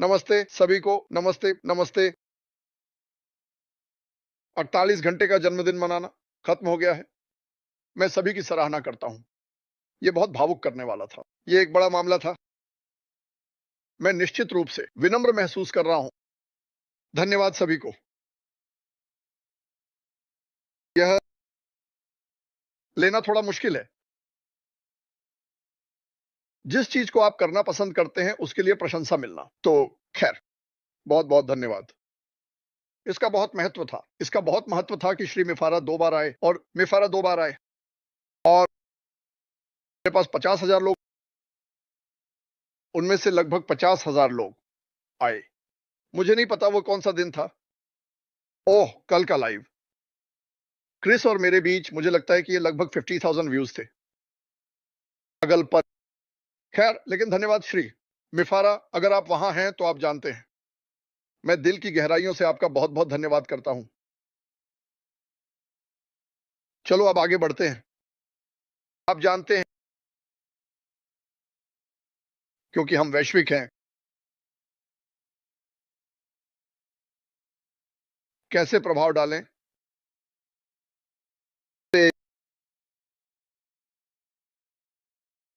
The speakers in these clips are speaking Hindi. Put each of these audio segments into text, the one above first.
नमस्ते सभी को, नमस्ते, नमस्ते। 48 घंटे का जन्मदिन मनाना खत्म हो गया है। मैं सभी की सराहना करता हूँ। ये बहुत भावुक करने वाला था। ये एक बड़ा मामला था। मैं निश्चित रूप से विनम्र महसूस कर रहा हूँ। धन्यवाद सभी को। यह लेना थोड़ा मुश्किल है। जिस चीज को आप करना पसंद करते हैं, उसके लिए प्रशंसा मिलना। तो खैर, बहुत-बहुत धन्यवाद। इसका बहुत महत्व था। इसका बहुत महत्व था कि श्री मिफारा 2 बार आए और मिफारा 2 बार आए और मेरे पास 50,000 लोग, उनमें से लगभग 50,000 लोग आए। मुझे नहीं पता वो कौन-सा दिन था। ओह! कल का लाइव। क्रिस और मेरे बीच मुझे लगता है कि ये लगभग 50,000 व्यूज थे। पागल पर खैर, लेकिन धन्यवाद श्री मिफारा, अगर आप वहां हैं तो आप जानते हैं मैं दिल की गहराइयों से आपका बहुत बहुत धन्यवाद करता हूं। चलो अब आगे बढ़ते हैं। आप जानते हैं, क्योंकि हम वैश्विक हैं, कैसे प्रभाव डालें। ते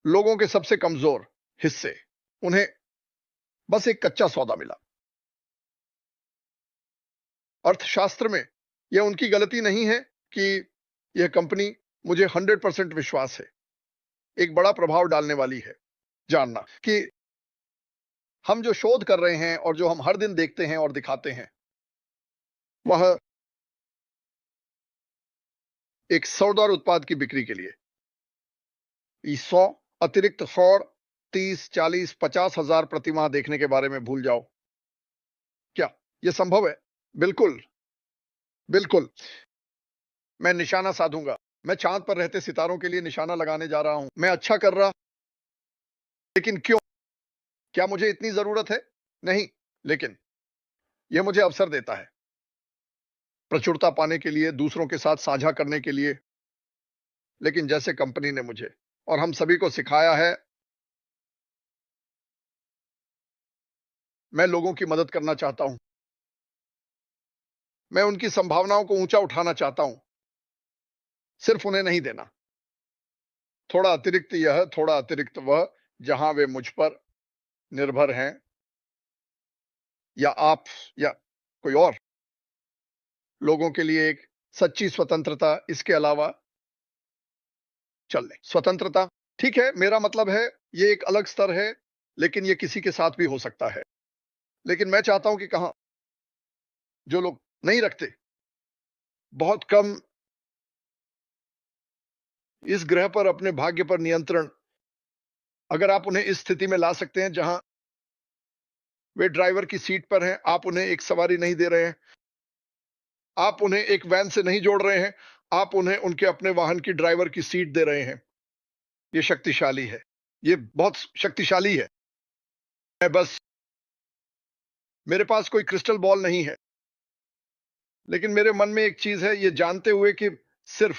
लोगों के सबसे कमजोर हिस्से, उन्हें बस एक कच्चा सौदा मिला। अर्थशास्त्र में यह उनकी गलती नहीं है कि यह कंपनी, मुझे 100% विश्वास है, एक बड़ा प्रभाव डालने वाली है। जानना कि हम जो शोध कर रहे हैं और जो हम हर दिन देखते हैं और दिखाते हैं, वह एक सौदार उत्पाद की बिक्री के लिए 100 अतिरिक्त 100, 30, 40, 50,000 प्रतिमाह देखने के बारे में भूल जाओ। क्या यह संभव है? बिल्कुल, बिल्कुल। मैं निशाना साधूंगा। मैं चांद पर रहते सितारों के लिए निशाना लगाने जा रहा हूं। मैं अच्छा कर रहा, लेकिन क्यों? क्या मुझे इतनी जरूरत है? नहीं, लेकिन यह मुझे अवसर देता है प्रचुरता पाने के लिए, दूसरों के साथ साझा करने के लिए। लेकिन जैसे कंपनी ने मुझे और हम सभी को सिखाया है, मैं लोगों की मदद करना चाहता हूं। मैं उनकी संभावनाओं को ऊंचा उठाना चाहता हूं, सिर्फ उन्हें नहीं देना। थोड़ा अतिरिक्त यह, थोड़ा अतिरिक्त वह, जहां वे मुझ पर निर्भर हैं, या आप, या कोई और। लोगों के लिए एक सच्ची स्वतंत्रता, इसके अलावा चल ले स्वतंत्रता। ठीक है, मेरा मतलब है ये एक अलग स्तर है, लेकिन ये किसी के साथ भी हो सकता है। लेकिन मैं चाहता हूं कि कहां जो लोग नहीं रखते, बहुत कम, इस ग्रह पर अपने भाग्य पर नियंत्रण, अगर आप उन्हें इस स्थिति में ला सकते हैं जहां वे ड्राइवर की सीट पर हैं, आप उन्हें एक सवारी नहीं दे रहे हैं, आप उन्हें एक वैन से नहीं जोड़ रहे हैं, आप उन्हें उनके अपने वाहन की ड्राइवर की सीट दे रहे हैं। ये शक्तिशाली है। ये बहुत शक्तिशाली है। मैं बस, मेरे पास कोई क्रिस्टल बॉल नहीं है, लेकिन मेरे मन में एक चीज है, ये जानते हुए कि सिर्फ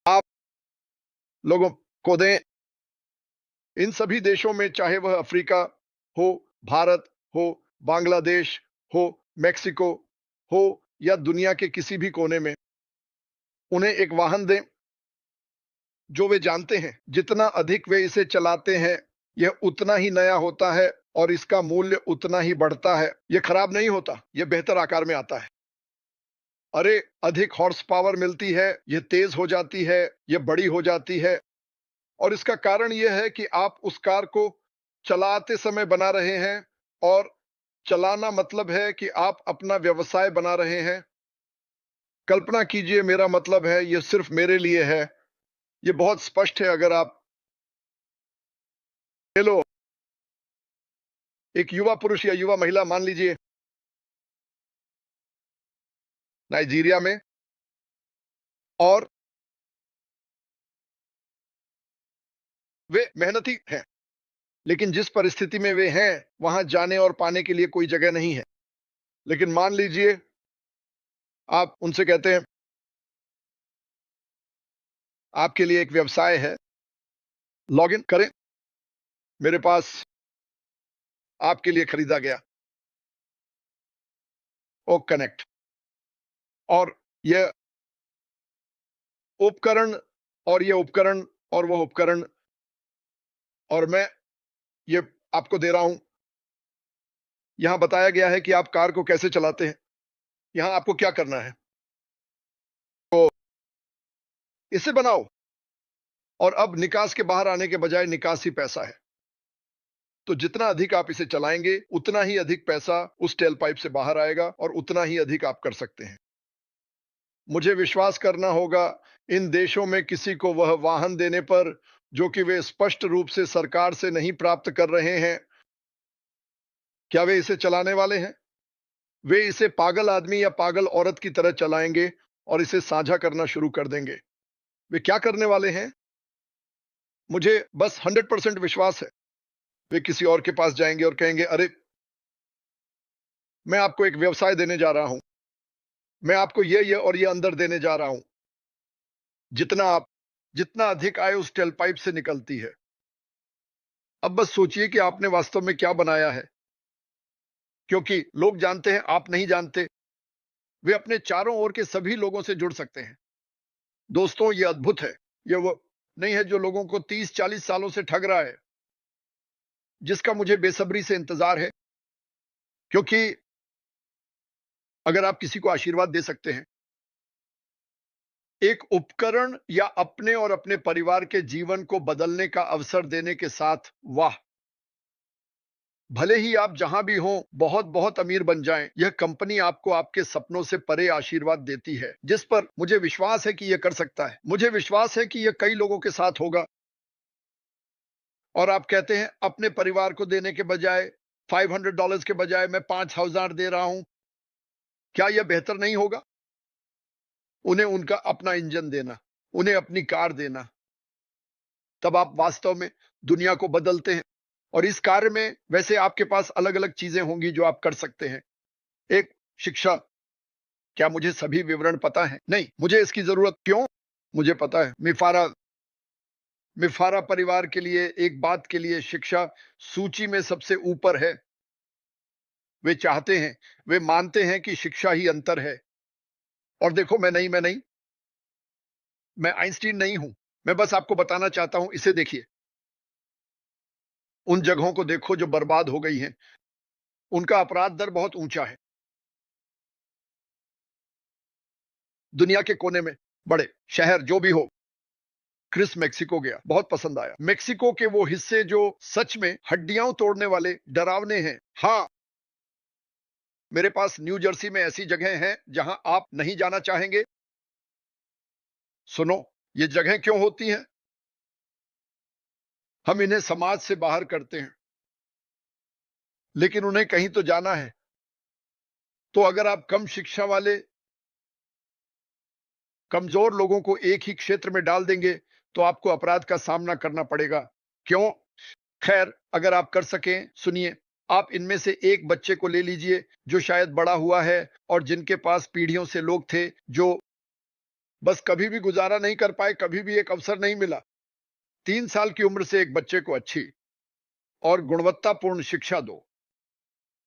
आप लोगों को दें। इन सभी देशों में, चाहे वह अफ्रीका हो, भारत हो, बांग्लादेश हो, मेक्सिको हो, या दुनिया के किसी भी कोने में, उन्हें एक वाहन दें जो वे जानते हैं जितना अधिक वे इसे चलाते हैं, यह उतना ही नया होता है और इसका मूल्य उतना ही बढ़ता है। यह खराब नहीं होता, यह बेहतर आकार में आता है। अरे, अधिक हॉर्स पावर मिलती है, यह तेज हो जाती है, यह बड़ी हो जाती है। और इसका कारण यह है कि आप उस कार को चलाते समय बना रहे हैं, और चलाना मतलब है कि आप अपना व्यवसाय बना रहे हैं। कल्पना कीजिए, मेरा मतलब है यह सिर्फ मेरे लिए है। यह बहुत स्पष्ट है। अगर आप ले लो, एक युवा पुरुष या युवा महिला, मान लीजिए नाइजीरिया में, और वे मेहनती हैं, लेकिन जिस परिस्थिति में वे हैं, वहां जाने और पाने के लिए कोई जगह नहीं है। लेकिन मान लीजिए आप उनसे कहते हैं, आपके लिए एक व्यवसाय है, लॉग इन करें, मेरे पास आपके लिए खरीदा गया, ओ कनेक्ट। और यह उपकरण और यह उपकरण और वह उपकरण, और मैं ये आपको दे रहा हूं। यहां बताया गया है कि आप कार को कैसे चलाते हैं। यहां आपको क्या करना है, तो इसे बनाओ, और अब निकास के बाहर आने के बजाय निकास ही पैसा है। तो जितना अधिक आप इसे चलाएंगे उतना ही अधिक पैसा उस टेल पाइप से बाहर आएगा और उतना ही अधिक आप कर सकते हैं। मुझे विश्वास करना होगा, इन देशों में किसी को वह वाहन देने पर जो कि वे स्पष्ट रूप से सरकार से नहीं प्राप्त कर रहे हैं, क्या वे इसे चलाने वाले हैं? वे इसे पागल आदमी या पागल औरत की तरह चलाएंगे और इसे साझा करना शुरू कर देंगे। वे क्या करने वाले हैं? मुझे बस 100% विश्वास है। वे किसी और के पास जाएंगे और कहेंगे, अरे, मैं आपको एक व्यवसाय देने जा रहा हूं, मैं आपको ये और ये अंदर देने जा रहा हूं। जितना अधिक आय उस टेल पाइप से निकलती है। अब बस सोचिए कि आपने वास्तव में क्या बनाया है, क्योंकि लोग जानते हैं, आप नहीं जानते। वे अपने चारों ओर के सभी लोगों से जुड़ सकते हैं। दोस्तों, ये अद्भुत है। ये वो नहीं है जो लोगों को 30-40 सालों से ठग रहा है, जिसका मुझे बेसब्री से इंतजार है। क्योंकि अगर आप किसी को आशीर्वाद दे सकते हैं, एक उपकरण या अपने और अपने परिवार के जीवन को बदलने का अवसर देने के साथ, वाह! भले ही आप जहां भी हों, बहुत बहुत अमीर बन जाएं, यह कंपनी आपको आपके सपनों से परे आशीर्वाद देती है, जिस पर मुझे विश्वास है कि यह कर सकता है। मुझे विश्वास है कि यह कई लोगों के साथ होगा। और आप कहते हैं, अपने परिवार को देने के बजाय, $500 के बजाय मैं 5,000 दे रहा हूं। क्या यह बेहतर नहीं होगा? उन्हें उनका अपना इंजन देना, उन्हें अपनी कार देना, तब आप वास्तव में दुनिया को बदलते हैं। और इस कार्य में वैसे आपके पास अलग अलग चीजें होंगी जो आप कर सकते हैं। एक, शिक्षा। क्या मुझे सभी विवरण पता है? नहीं, मुझे इसकी जरूरत क्यों? मुझे पता है, मिफारा मिफारा परिवार के लिए एक बात के लिए शिक्षा सूची में सबसे ऊपर है। वे चाहते हैं, वे मानते हैं कि शिक्षा ही अंतर है। और देखो, मैं आइंस्टीन नहीं हूं। मैं बस आपको बताना चाहता हूं, इसे देखिए। उन जगहों को देखो जो बर्बाद हो गई हैं। उनका अपराध दर बहुत ऊंचा है। दुनिया के कोने में, बड़े शहर जो भी हो। क्रिस मेक्सिको गया, बहुत पसंद आया। मेक्सिको के वो हिस्से जो सच में हड्डियां तोड़ने वाले, डरावने हैं। हाँ, मेरे पास न्यू जर्सी में ऐसी जगह हैं जहां आप नहीं जाना चाहेंगे। सुनो, ये जगह क्यों होती हैं? हम इन्हें समाज से बाहर करते हैं, लेकिन उन्हें कहीं तो जाना है। तो अगर आप कम शिक्षा वाले, कमजोर लोगों को एक ही क्षेत्र में डाल देंगे, तो आपको अपराध का सामना करना पड़ेगा। क्यों? खैर, अगर आप कर सकें, सुनिए, आप इनमें से एक बच्चे को ले लीजिए जो शायद बड़ा हुआ है और जिनके पास पीढ़ियों से लोग थे जो बस कभी भी गुजारा नहीं कर पाए, कभी भी एक अवसर नहीं मिला। 3 साल की उम्र से एक बच्चे को अच्छी और गुणवत्तापूर्ण शिक्षा दो।